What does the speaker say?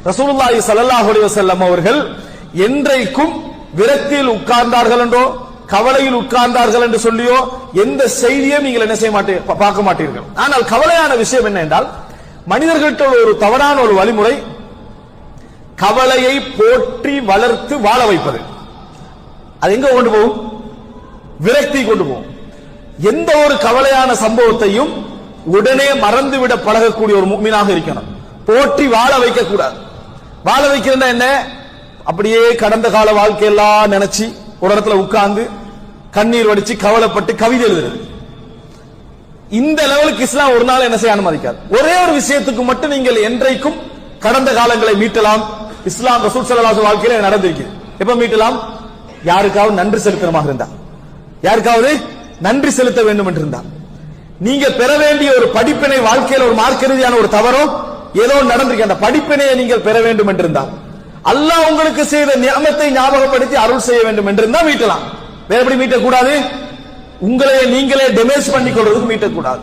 ரசூலுல்லாஹி ஸல்லல்லாஹு அலைஹி வஸல்லம் அவர்கள் என்றைக்கும் விரக்தியில் உட்கார்ந்தார்கள் என்றோ கவலையில் உட்கார்ந்தார்கள் என்று சொல்லியோ எந்த செய்தியும் நீங்கள் என்ன செய்ய மாட்டீர்கள், பார்க்க மாட்டீர்கள். ஆனால் கவலையான விஷயம் என்ன என்றால், மனிதர்கள்ட்ட ஒரு தவறான ஒரு வழிமுறை கவலையை போற்றி வளர்த்து வாழ வைப்பது. அது எங்க கொண்டு போகும்? விரக்தி கொண்டு போகும். எந்த ஒரு கவலையான சம்பவத்தையும் உடனே மறந்துவிட பழகக்கூடிய ஒரு முஃமினாக இருக்கணும். போற்றி வாழ வைக்க கூடாது. வாழ வைக்கிறதா என்ன? அப்படியே கடந்த கால வாழ்க்கையெல்லாம் நினைச்சு ஒரு இடத்துல உட்கார்ந்து கண்ணீர் வடிச்சு கவலைப்பட்டு கவிதை எழுதுறது. இந்த லெவலுக்கு இஸ்லாம் ஒரு நாள் என்ன செய்ய அனுமதிக்காது. ஒரே ஒரு விஷயத்துக்கு மட்டும் நீங்கள் என்றைக்கும் கடந்த காலங்களை மீட்டலாம். இஸ்லாம் ரசூல் ஸல்லல்லாஹு அலைஹி வாழ்க்கையில நடந்திருக்கிறது. எப்ப மீட்டலாம்? யாருக்காவது நன்றி செலுத்தமாக இருந்தா, யாருக்காவது நன்றி செலுத்த வேண்டும் என்று இருந்தால், நீங்க பெற வேண்டிய ஒரு படிப்பினை வாழ்க்கையில் ஒரு மார்க்க ரீதியான ஒரு தவறோ ஏதோ நடந்திருக்கு, அந்த படிப்பினையை நீங்கள் பெற வேண்டும் என்றிருந்தால், அல்லாஹ் உங்களுக்கு செய்த நியமத்தை ஞாபகப்படுத்தி அருள் செய்ய வேண்டும் என்றிருந்தா மீட்டலாம். வேற எப்படி மீட்டக்கூடாது? உங்களை நீங்களே டெமேஜ் பண்ணிக் கொள்றதுக்கு மீட்டக்கூடாது.